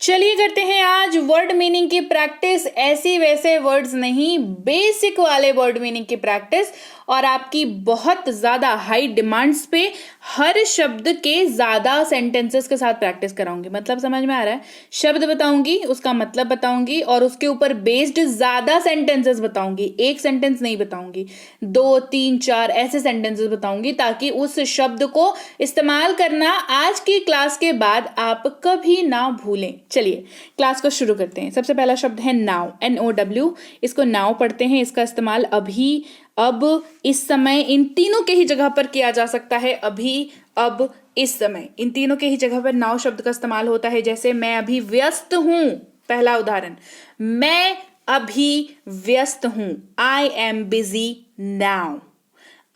चलिए करते हैं आज वर्ड मीनिंग की प्रैक्टिस। ऐसी वैसे वर्ड्स नहीं, बेसिक वाले वर्ड मीनिंग की प्रैक्टिस। और आपकी बहुत ज़्यादा हाई डिमांड्स पे हर शब्द के ज़्यादा सेंटेंसेस के साथ प्रैक्टिस कराऊंगी। मतलब समझ में आ रहा है? शब्द बताऊंगी, उसका मतलब बताऊंगी और उसके ऊपर बेस्ड ज़्यादा सेंटेंसेस बताऊंगी। एक सेंटेंस नहीं बताऊंगी, 2, 3, 4 ऐसे सेंटेंसेस बताऊंगी ताकि उस शब्द को इस्तेमाल करना आज की क्लास के बाद आप कभी ना भूलें। चलिए क्लास को शुरू करते हैं। सबसे पहला शब्द है नाउ, NOW। इसको नाउ पढ़ते हैं। इसका इस्तेमाल अभी, अब, इस समय, इन तीनों के ही जगह पर किया जा सकता है। अभी, अब, इस समय, इन तीनों के ही जगह पर नाउ शब्द का इस्तेमाल होता है। जैसे मैं अभी व्यस्त हूं, पहला उदाहरण, मैं अभी व्यस्त हूं। I am busy now.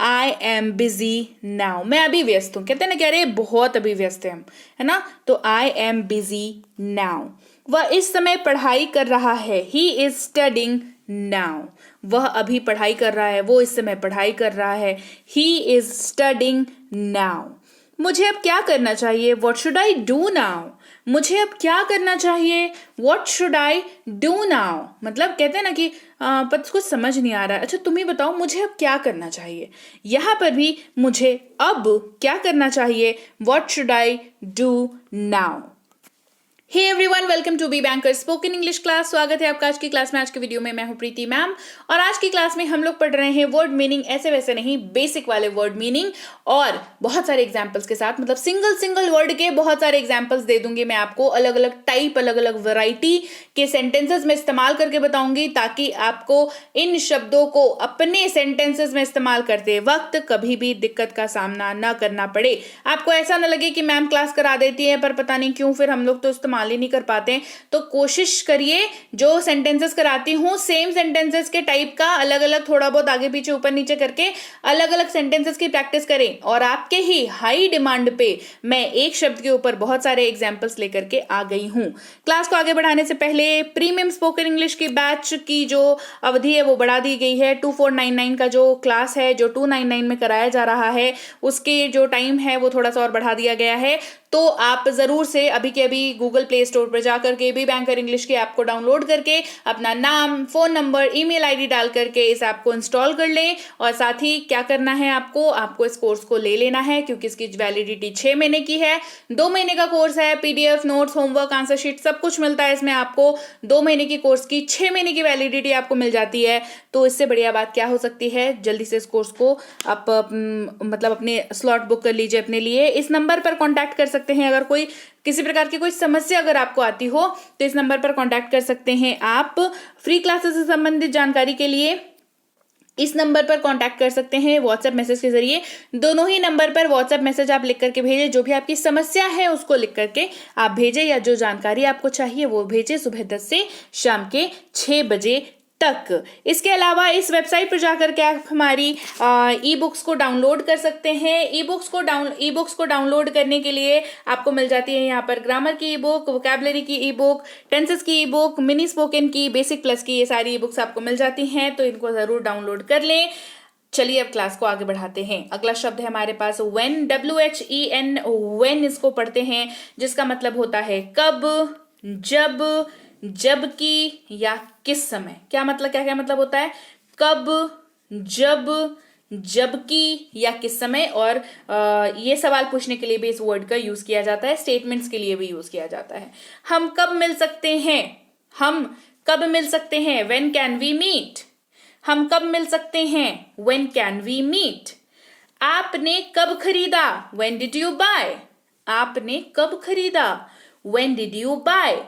I am busy now. मैं अभी व्यस्त हूं। कहते हैं ना, कह रहे बहुत अभी व्यस्त है हम, है ना? तो आई एम बिजी नाउ। वह इस समय पढ़ाई कर रहा है। He is studying now. वह अभी पढ़ाई कर रहा है, वो इस समय पढ़ाई कर रहा है। He is studying now. मुझे अब क्या करना चाहिए? What should I do now. मुझे अब क्या करना चाहिए? What should I do now. मतलब कहते हैं ना कि पर कुछ समझ नहीं आ रहा है, अच्छा तुम ही बताओ मुझे अब क्या करना चाहिए। यहां पर भी मुझे अब क्या करना चाहिए, what should I do now. Hey everyone, welcome to B Banker spoken English class. स्वागत है आपका आज की क्लास में। आज के वीडियो में मैं हूं प्रीति मैम और आज की क्लास में हम लोग पढ़ रहे हैं वर्ड मीनिंग, ऐसे वैसे नहीं, बेसिक वाले वर्ड मीनिंग और बहुत सारे एग्जांपल्स के साथ। मतलब सिंगल वर्ड के बहुत सारे एग्जांपल्स दे दूंगी मैं आपको, अलग अलग टाइप, अलग अलग वैरायटी के सेंटेंसेस में इस्तेमाल करके बताऊंगी ताकि आपको इन शब्दों को अपने सेंटेंसेस में इस्तेमाल करते वक्त कभी भी दिक्कत का सामना न करना पड़े। आपको ऐसा न लगे कि मैम क्लास करा देती है पर पता नहीं क्यों फिर हम लोग तो इस्तेमाल ही नहीं कर पाते। तो कोशिश करिए जो सेंटेंसेस कराती हूँ सेम सेंटेंसेस के टाइप का अलग अलग, थोड़ा बहुत आगे पीछे ऊपर नीचे करके अलग अलग सेंटेंसेस की प्रैक्टिस करें। और आपके ही हाई डिमांड पे मैं एक शब्द के ऊपर बहुत सारे एग्जांपल्स लेकर के आ गई हूँ। क्लास को आगे बढ़ाने से पहले प्रीमियम स्पोकन इंग्लिश की बैच की जो अवधि है वो बढ़ा दी गई है। 2499 का जो क्लास है, जो 299 में कराया जा रहा है, उसके जो टाइम है वो थोड़ा सा और बढ़ा दिया गया है। तो आप जरूर से अभी के अभी गूगल प्ले स्टोर पर जाकर के बी बैंकर इंग्लिश की ऐप को डाउनलोड करके अपना नाम, फोन नंबर, ईमेल आईडी डाल करके इस ऐप को इंस्टॉल कर लें। और साथ ही क्या करना है, आपको इस कोर्स को ले लेना है क्योंकि इसकी वैलिडिटी 6 महीने की है। 2 महीने का कोर्स है। PDF, notes, homework, answer sheet सब कुछ मिलता है इसमें आपको। 2 महीने की कोर्स की 6 महीने की वैलिडिटी आपको मिल जाती है। तो इससे बढ़िया बात क्या हो सकती है। जल्दी से इस कोर्स को आप मतलब अपने स्लॉट बुक कर लीजिए अपने लिए। इस नंबर पर कॉन्टैक्ट कर सकते हैं। अगर कोई किसी प्रकार की कोई समस्या अगर आपको आती हो तो इस नंबर पर कांटेक्ट कर सकते हैं। आप फ्री क्लासेस से संबंधित जानकारी के लिए इस नंबर पर कांटेक्ट कर सकते हैं व्हाट्सएप मैसेज के जरिए। दोनों ही नंबर पर व्हाट्सएप मैसेज आप लिख करके भेजें। जो भी आपकी समस्या है उसको लिख करके आप भेजें या जो जानकारी आपको चाहिए वो भेजें सुबह 10 से शाम के 6 बजे तक। इसके अलावा इस वेबसाइट पर जाकर के आप हमारी ई बुक्स को डाउनलोड कर सकते हैं। ई बुक्स को डाउनलोड करने के लिए आपको मिल जाती है यहाँ पर ग्रामर की ई बुक, वोकैबुलरी की ई बुक, टेंसेस की ई बुक, मिनी स्पोकन की, बेसिक प्लस की, ये सारी ई बुक्स आपको मिल जाती हैं। तो इनको जरूर डाउनलोड कर लें। चलिए अब क्लास को आगे बढ़ाते हैं। अगला शब्द है हमारे पास व्हेन, WHEN। व्हेन इसको पढ़ते हैं जिसका मतलब होता है कब, जब, जबकि या किस समय। क्या मतलब होता है? कब, जब, जबकि या किस समय। और ये सवाल पूछने के लिए भी इस वर्ड का यूज किया जाता है। स्टेटमेंट्स के लिए भी यूज किया जाता है। हम कब मिल सकते हैं? हम कब मिल सकते हैं? When can we meet. हम कब मिल सकते हैं? When can we meet. आपने कब खरीदा? When did you buy. आपने कब खरीदा? When did you buy.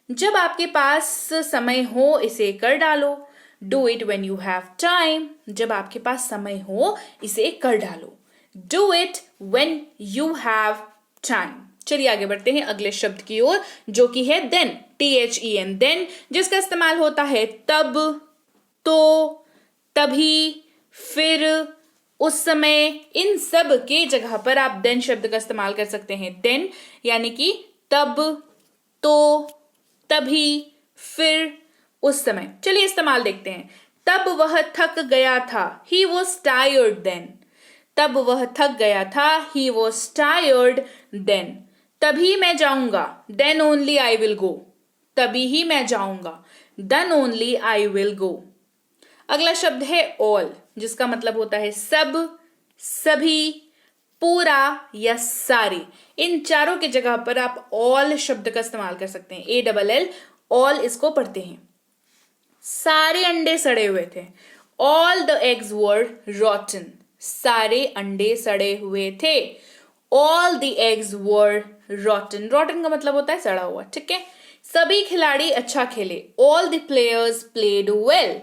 जब आपके पास समय हो इसे कर डालो। Do it when you have time. जब आपके पास समय हो इसे कर डालो। Do it when you have time. चलिए आगे बढ़ते हैं अगले शब्द की ओर जो कि है देन, THEN, देन, जिसका इस्तेमाल होता है तब, तो, तभी, फिर, उस समय। इन सब के जगह पर आप देन शब्द का इस्तेमाल कर सकते हैं। देन यानी कि तब, तो, तभी, फिर, उस समय। चलिए इस्तेमाल देखते हैं। तब वह थक गया था। He was tired then। तब वह थक गया था। He was tired then। तभी मैं जाऊंगा, then only I will go, तभी ही मैं जाऊंगा, then only I will go. अगला शब्द है ऑल, जिसका मतलब होता है सब, सभी, पूरा या सारे। इन चारों की जगह पर आप ऑल शब्द का इस्तेमाल कर सकते हैं, ALL, ऑल इसको पढ़ते हैं। सारे अंडे सड़े हुए थे, ऑल द एग्स वर रॉटन, सारे अंडे सड़े हुए थे, ऑल द एग्स वर रॉटन, रॉटन का मतलब होता है सड़ा हुआ, ठीक है। सभी खिलाड़ी अच्छा खेले, all the players played well,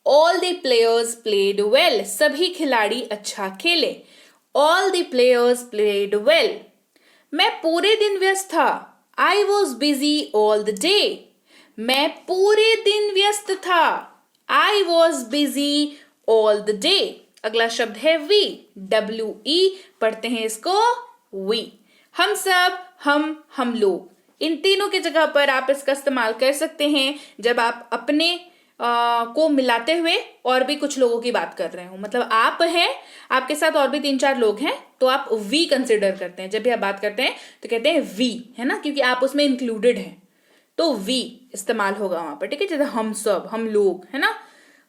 all the players played well, सभी खिलाड़ी अच्छा खेले, all the players played well. मैं पूरे दिन व्यस्त था, I was busy all the day, मैं पूरे दिन व्यस्त था, I was busy all the day. अगला शब्द है वी, WE पढ़ते हैं इसको वी। हम सब, हम लोग, इन तीनों की जगह पर आप इसका इस्तेमाल कर सकते हैं जब आप अपने को मिलाते हुए और भी कुछ लोगों की बात कर रहे हो। मतलब आप हैं, आपके साथ और भी 3-4 लोग हैं, तो आप वी कंसिडर करते हैं। जब भी आप बात करते हैं तो कहते हैं वी, है ना, क्योंकि आप उसमें इंक्लूडेड हैं, तो वी इस्तेमाल होगा वहां पर, ठीक है। जैसे हम सब, हम लोग, है ना।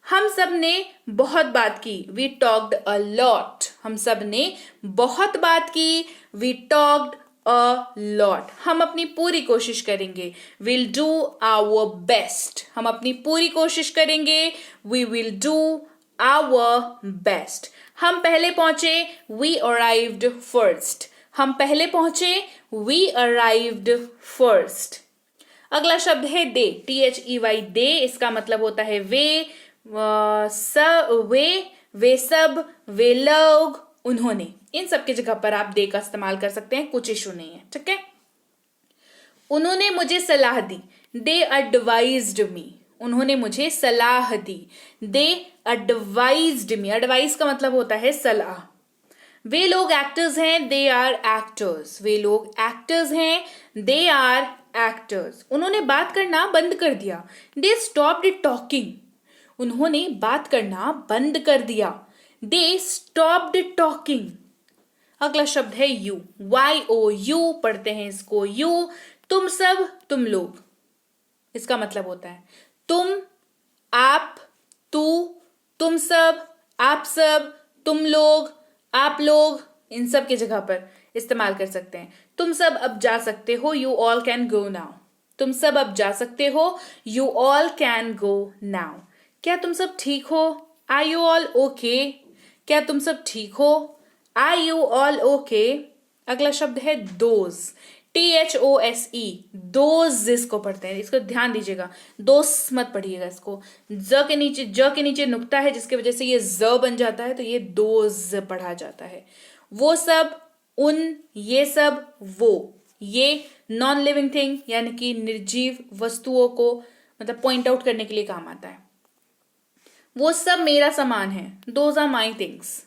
हम सब ने बहुत बात की, वी टॉक्ड अ लॉट, हम सब ने बहुत बात की, वी टॉक्ड अ लॉट। हम अपनी पूरी कोशिश करेंगे, विल डू आवर बेस्ट, हम अपनी पूरी कोशिश करेंगे, we will do our best. हम पहले पहुंचे, वी अराइव्ड फर्स्ट, हम पहले पहुंचे, वी अराइव्ड फर्स्ट। अगला शब्द है दे, THEY, दे, इसका मतलब होता है वे, वे सब, वे लोग, उन्होंने। इन सब की जगह पर आप दे का इस्तेमाल कर सकते हैं, कुछ इशू नहीं है, ठीक है। उन्होंने मुझे सलाह दी, दे एडवाइज्ड मी, उन्होंने मुझे सलाह दी, दे एडवाइज्ड मी। एडवाइस का मतलब होता है सलाह। वे लोग एक्टर्स हैं, दे आर एक्टर्स, वे लोग एक्टर्स हैं, दे आर एक्टर्स। उन्होंने बात करना बंद कर दिया, दे स्टॉप्ड टॉकिंग, उन्होंने बात करना बंद कर दिया, दे स्टॉप्ड टॉकिंग। अगला शब्द है यू, YOU पढ़ते हैं इसको यू। तुम सब, तुम लोग, इसका मतलब होता है तुम, आप, तू, तुम सब, आप सब, तुम लोग, आप लोग, इन सब की जगह पर इस्तेमाल कर सकते हैं। तुम सब अब जा सकते हो, you all can go now, तुम सब अब जा सकते हो, you all can go now. क्या तुम सब ठीक हो, आर यू ऑल ओके, क्या तुम सब ठीक हो, आर यू ऑल ओके। अगला शब्द है दोज, THOSE, दोज इसको पढ़ते हैं, इसको ध्यान दीजिएगा, दोस्त मत पढ़िएगा इसको। ज के नीचे नुक्ता है जिसकी वजह से ये ज बन जाता है, तो ये दोज पढ़ा जाता है। वो सब, उन, ये सब, वो, ये नॉन लिविंग थिंग यानी कि निर्जीव वस्तुओं को मतलब पॉइंट आउट करने के लिए काम आता है। वो सब मेरा सामान है, दोज आर माई थिंग्स,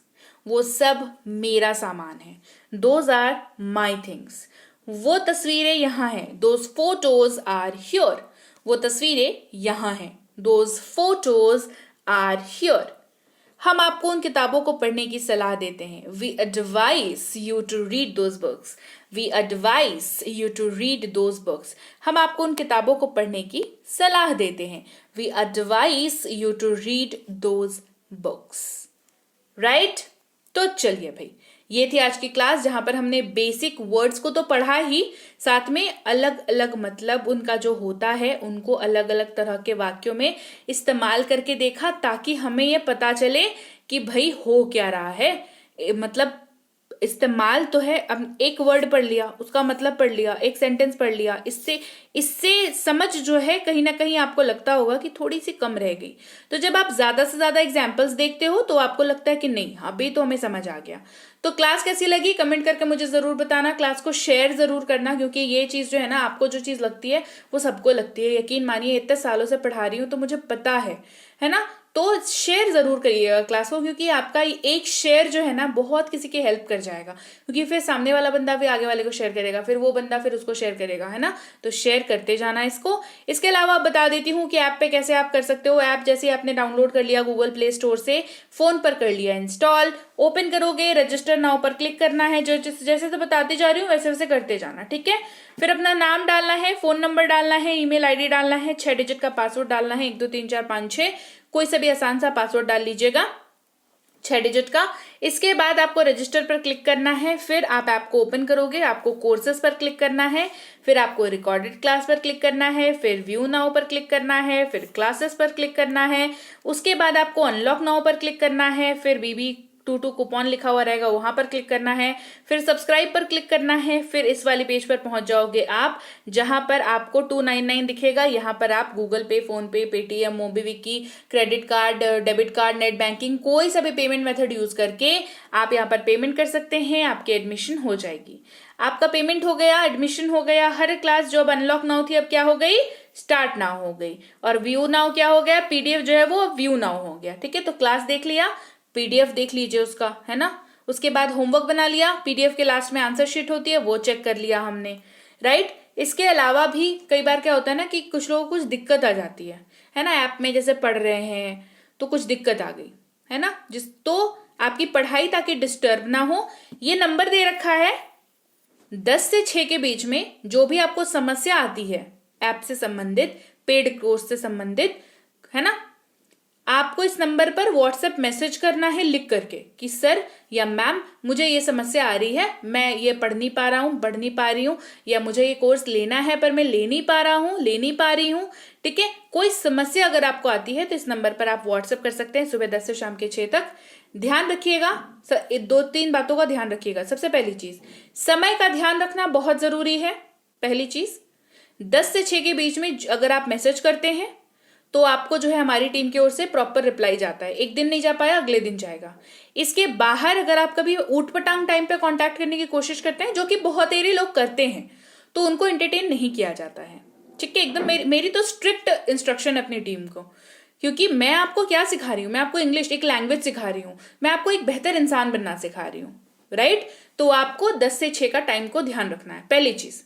वो सब मेरा सामान है, दोज आर माई थिंग्स। वो तस्वीरें यहाँ हैं, दोज फोटोज आर हियर, वो तस्वीरें यहाँ हैं, दोज फोटोज आर हियर। हम आपको उन किताबों को पढ़ने की सलाह देते हैं, we advise you to read those books, we advise you to read those books. हम आपको उन किताबों को पढ़ने की सलाह देते हैं, we advise you to read those books, right. तो चलिए भाई, ये थी आज की क्लास जहां पर हमने बेसिक वर्ड्स को तो पढ़ा ही, साथ में अलग अलग मतलब उनका जो होता है उनको अलग अलग तरह के वाक्यों में इस्तेमाल करके देखा, ताकि हमें ये पता चले कि भाई हो क्या रहा है। मतलब इस्तेमाल तो है, अब एक वर्ड पढ़ लिया, उसका मतलब पढ़ लिया, एक सेंटेंस पढ़ लिया, इससे समझ जो है कहीं ना कहीं आपको लगता होगा कि थोड़ी सी कम रह गई। तो जब आप ज्यादा से ज्यादा एग्जाम्पल्स देखते हो तो आपको लगता है कि नहीं, अभी तो हमें समझ आ गया। तो क्लास कैसी लगी कमेंट करके मुझे जरूर बताना, क्लास को शेयर जरूर करना, क्योंकि ये चीज जो है ना, आपको जो चीज लगती है वो सबको लगती है। यकीन मानिए, इतने सालों से पढ़ा रही हूँ तो मुझे पता है ना। तो शेयर ज़रूर करिएगा क्लास को, क्योंकि आपका एक शेयर जो है ना बहुत किसी की हेल्प कर जाएगा, क्योंकि फिर सामने वाला बंदा भी आगे वाले को शेयर करेगा, फिर वो बंदा फिर उसको शेयर करेगा, है ना। तो शेयर करते जाना इसको। इसके अलावा आप बता देती हूँ कि ऐप पे कैसे आप कर सकते हो। ऐप जैसे आपने डाउनलोड कर लिया गूगल प्ले स्टोर से, फ़ोन पर कर लिया इंस्टॉल, ओपन करोगे, रजिस्टर नाउ पर क्लिक करना है। जो जैसे तो बताती जा रही हूँ वैसे वैसे करते जाना, ठीक है। फिर अपना नाम डालना है, फ़ोन नंबर डालना है, ईमेल आईडी डालना है, 6 डिजिट का पासवर्ड डालना है, 1 2 3 4 5 6, कोई सा भी आसान सा पासवर्ड डाल लीजिएगा 6 डिजिट का। इसके बाद आपको रजिस्टर पर क्लिक करना है, फिर आप ऐप को ओपन करोगे, आपको कोर्सेज पर क्लिक करना है, फिर आपको रिकॉर्डेड क्लास पर क्लिक करना है, फिर व्यू नाउ पर क्लिक करना है, फिर क्लासेस पर क्लिक करना है। उसके बाद आपको अनलॉक नाउ पर क्लिक करना है, फिर BB22 कूपन लिखा हुआ रहेगा वहां पर क्लिक करना है, फिर सब्सक्राइब पर क्लिक करना है। फिर इस वाली पेज पर पहुंच जाओगे आप, जहां पर आपको 299 दिखेगा। यहाँ पर आप Google pay, phone pay, Paytm, MobiKwik, credit card, debit card, net banking, कोई सा भी पेमेंट मेथड यूज करके आप यहाँ पर पेमेंट कर सकते हैं। आपकी एडमिशन हो जाएगी। आपका पेमेंट हो गया, एडमिशन हो गया। हर क्लास जो अब अनलॉक नाउ थी अब क्या हो गई, स्टार्ट नाउ हो गई। और व्यू नाउ क्या हो गया, PDF जो है वो व्यू नाउ हो गया, ठीक है। तो क्लास देख लिया, PDF देख लीजिए उसका, है ना। उसके बाद होमवर्क बना लिया, PDF के लास्ट में आंसर शीट होती है वो चेक कर लिया हमने, राइट। इसके अलावा भी कई बार क्या होता है ना कि कुछ लोगों को कुछ दिक्कत आ जाती है ना। ऐप में जैसे पढ़ रहे हैं तो कुछ दिक्कत आ गई, है ना। तो आपकी पढ़ाई ताकि डिस्टर्ब ना हो, ये नंबर दे रखा है 10 से 6 के बीच में। जो भी आपको समस्या आती है ऐप से संबंधित, पेड कोर्स से संबंधित, है ना, आपको इस नंबर पर व्हाट्सएप मैसेज करना है लिख करके कि सर या मैम मुझे ये समस्या आ रही है, मैं ये पढ़ नहीं पा रहा हूँ, पढ़ नहीं पा रही हूँ, या मुझे ये कोर्स लेना है पर मैं ले नहीं पा रहा हूँ, ले नहीं पा रही हूँ, ठीक है। कोई समस्या अगर आपको आती है तो इस नंबर पर आप व्हाट्सएप कर सकते हैं सुबह 10 से शाम के 6 तक। ध्यान रखिएगा, 2-3 बातों का ध्यान रखिएगा। सबसे पहली चीज, समय का ध्यान रखना बहुत जरूरी है। पहली चीज, 10 से 6 के बीच में अगर आप मैसेज करते हैं तो आपको जो है हमारी टीम की ओर से प्रॉपर रिप्लाई जाता है। एक दिन नहीं जा पाया, अगले दिन जाएगा। इसके बाहर अगर आप कभी ऊटपटांग टाइम पे कांटेक्ट करने की कोशिश करते हैं, जो कि बहुत एरे लोग करते हैं, तो उनको एंटरटेन नहीं किया जाता है, ठीक है। एकदम मेरी तो स्ट्रिक्ट इंस्ट्रक्शन अपनी टीम को, क्योंकि मैं आपको क्या सिखा रही हूँ, मैं आपको इंग्लिश एक लैंग्वेज सिखा रही हूँ, मैं आपको एक बेहतर इंसान बनना सिखा रही हूँ, राइट। तो आपको 10 से 6 का टाइम को ध्यान रखना है, पहली चीज।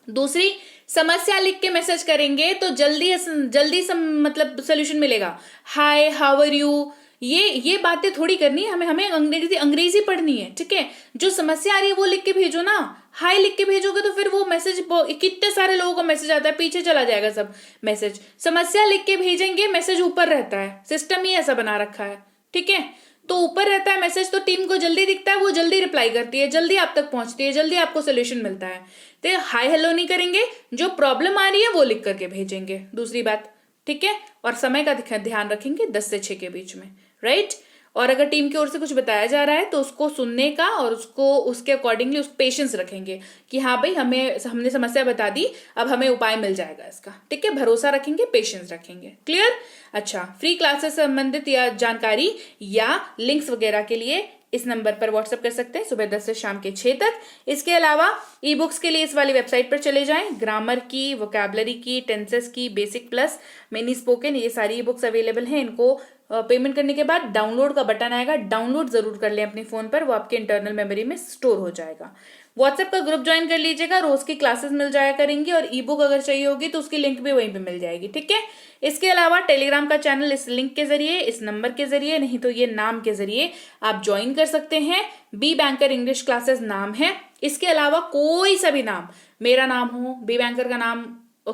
दूसरी, समस्या लिख के मैसेज करेंगे तो जल्दी मतलब सोल्यूशन मिलेगा। हाय, हाउ आर यू, ये बातें थोड़ी करनी है हमें अंग्रेजी पढ़नी है, ठीक है। जो समस्या आ रही है वो लिख के भेजो ना। हाय लिख के भेजोगे तो फिर वो मैसेज, कितने सारे लोगों को मैसेज आता है, पीछे चला जाएगा सब मैसेज। समस्या लिख के भेजेंगे, मैसेज ऊपर रहता है, सिस्टम ही ऐसा बना रखा है, ठीक है। तो ऊपर रहता है मैसेज, तो टीम को जल्दी दिखता है, वो जल्दी रिप्लाई करती है, जल्दी आप तक पहुंचती है, जल्दी आपको सोल्यूशन मिलता है। तो हाय हेलो नहीं करेंगे, जो प्रॉब्लम आ रही है वो लिख करके भेजेंगे, दूसरी बात, ठीक है। और समय का ध्यान रखेंगे 10 से 6 के बीच में, राइट। और अगर टीम की ओर से कुछ बताया जा रहा है तो उसको सुनने का और उसको उसके अकॉर्डिंगली उस पेशेंस रखेंगे कि हाँ भाई हमने समस्या बता दी, अब हमें उपाय मिल जाएगा इसका, ठीक है। भरोसा रखेंगे, पेशेंस रखेंगे, क्लियर। अच्छा, फ्री क्लासेस से संबंधित या जानकारी या लिंक्स वगैरह के लिए इस नंबर पर व्हाट्सएप कर सकते हैं सुबह 10 से शाम के 6 तक। इसके अलावा ई बुक्स के लिए इस वाली वेबसाइट पर चले जाएं। ग्रामर की, वोकैबलरी की, टेंसेस की, बेसिक प्लस, मिनी स्पोकन, ये सारी ई बुक्स अवेलेबल हैं। इनको पेमेंट करने के बाद डाउनलोड का बटन आएगा, डाउनलोड जरूर कर लें अपने फोन पर, वो आपके इंटरनल मेमोरी में स्टोर हो जाएगा। व्हाट्सएप का ग्रुप ज्वाइन कर लीजिएगा, रोज की क्लासेस मिल जाया करेंगी, और ई बुक अगर चाहिए होगी तो उसकी लिंक भी वहीं पे मिल जाएगी, ठीक है। इसके अलावा टेलीग्राम का चैनल इस लिंक के जरिए, इस नंबर के जरिए, नहीं तो ये नाम के जरिए आप ज्वाइन कर सकते हैं। बी बैंकर इंग्लिश क्लासेस नाम है। इसके अलावा कोई सा भी नाम, मेरा नाम हो, बी बैंकर का नाम,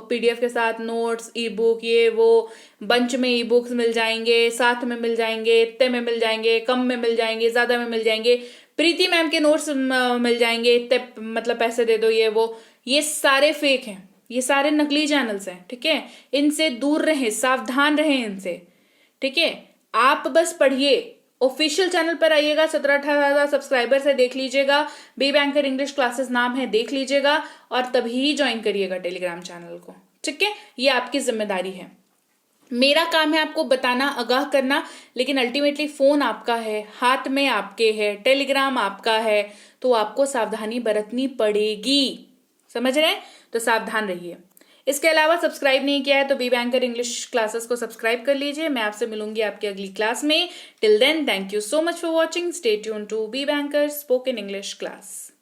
PDF के साथ नोट्स, ई बुक, ये वो बंच में ई बुक्स मिल जाएंगे, साथ में मिल जाएंगे, इतने में मिल जाएंगे, कम में मिल जाएंगे, ज्यादा में मिल जाएंगे, प्रीति मैम के नोट्स मिल जाएंगे, इतने मतलब पैसे दे दो, ये सारे फेक हैं, ये सारे नकली चैनल्स हैं, ठीक है। इनसे दूर रहें, सावधान रहें इनसे, ठीक है। आप बस पढ़िए, ऑफिशियल चैनल पर आइएगा, 17-18 सब्सक्राइबर है, देख लीजिएगा, बी बैंकर इंग्लिश क्लासेस नाम है, देख लीजिएगा, और तभी ज्वाइन करिएगा टेलीग्राम चैनल को, ठीक है। ये आपकी जिम्मेदारी है। मेरा काम है आपको बताना, आगाह करना, लेकिन अल्टीमेटली फोन आपका है, हाथ में आपके है, टेलीग्राम आपका है, तो आपको सावधानी बरतनी पड़ेगी, समझ रहे हैं। तो सावधान रहिए। इसके अलावा सब्सक्राइब नहीं किया है तो बी बैंकर इंग्लिश क्लासेस को सब्सक्राइब कर लीजिए। मैं आपसे मिलूंगी आपकी अगली क्लास में। Till then, thank you so much for watching. Stay tuned to B Banker spoken English class.